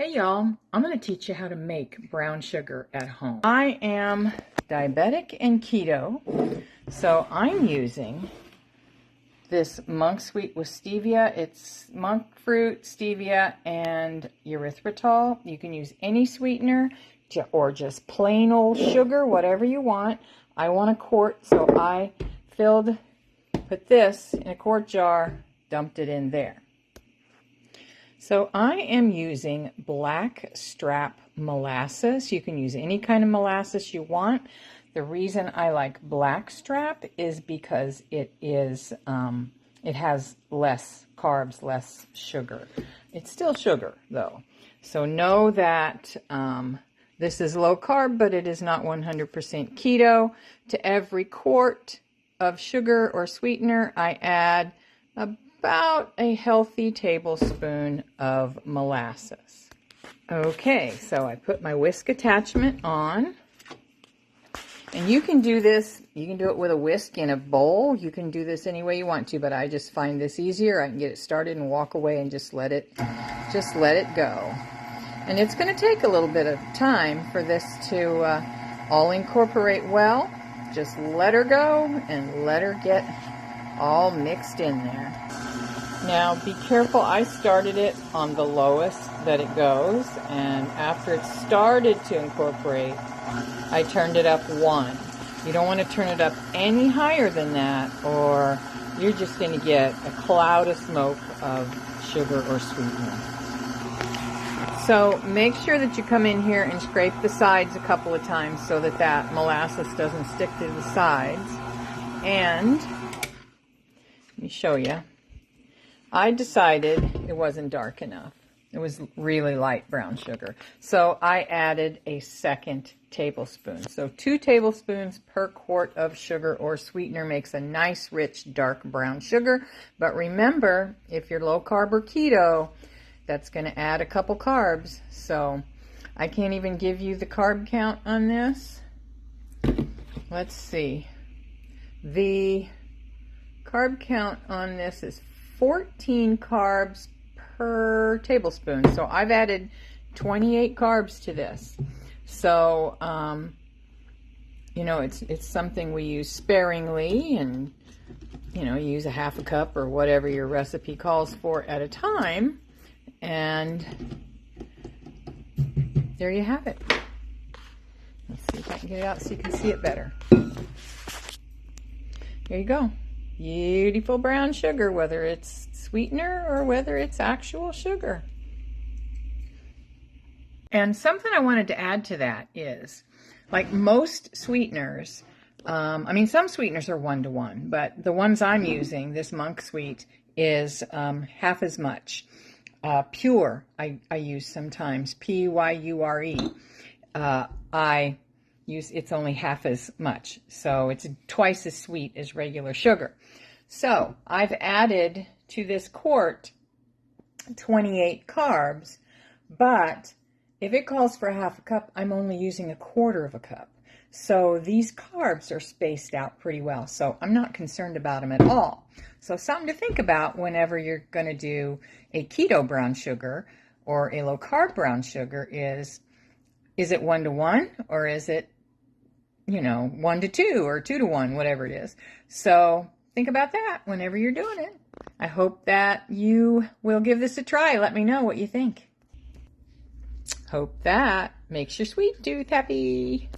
Hey y'all, I'm going to teach you how to make brown sugar at home. I am diabetic and keto, so I'm using this monk sweet with stevia. It's monk fruit, stevia, and erythritol. You can use any sweetener or just plain old sugar, whatever you want. I want a quart, so I put this in a quart jar, dumped it in there. So I am using black strap molasses. You can use any kind of molasses you want. The reason I like black strap is because it has less carbs, less sugar. It's still sugar though. So know that this is low carb, but it is not 100% keto. To every quart of sugar or sweetener, I add about a healthy tablespoon of molasses. Okay, so I put my whisk attachment on. And you can do this, you can do it with a whisk in a bowl. You can do this any way you want to, but I just find this easier. I can get it started and walk away and just let it go. And it's going to take a little bit of time for this to all incorporate well. Just let her go and let her get all mixed in there. Now be careful, I started it on the lowest that it goes, and after it started to incorporate, I turned it up 1. You don't want to turn it up any higher than that, or you're just going to get a cloud of smoke of sugar or sweetener. So make sure that you come in here and scrape the sides a couple of times so that that molasses doesn't stick to the sides. And let me show you. I decided it wasn't dark enough. It was really light brown sugar. So I added a second tablespoon. So 2 tablespoons per quart of sugar or sweetener makes a nice, rich, dark brown sugar. But remember, if you're low carb or keto, that's going to add a couple carbs. So I can't even give you the carb count on this. Let's see. The carb count on this is 14 carbs per tablespoon. So I've added 28 carbs to this. So, you know, it's something we use sparingly, and, you know, you use a half a cup or whatever your recipe calls for at a time. And there you have it. Let's see if I can get it out so you can see it better. There you go. Beautiful brown sugar, whether it's sweetener or whether it's actual sugar. And something I wanted to add to that is, like most sweeteners, I mean, some sweeteners are 1-to-1, but the ones I'm using, this monk sweet, is half as much. Pure, I use sometimes, P-Y-U-R-E. It's only half as much, so it's twice as sweet as regular sugar. So I've added to this quart 28 carbs, but if it calls for a half a cup, I'm only using a quarter of a cup. So these carbs are spaced out pretty well, so I'm not concerned about them at all. So something to think about whenever you're going to do a keto brown sugar or a low carb brown sugar is it 1-to-1 or is it, you know, 1-to-2 or 2-to-1, whatever it is. So think about that whenever you're doing it. I hope that you will give this a try. Let me know what you think. Hope that makes your sweet tooth happy.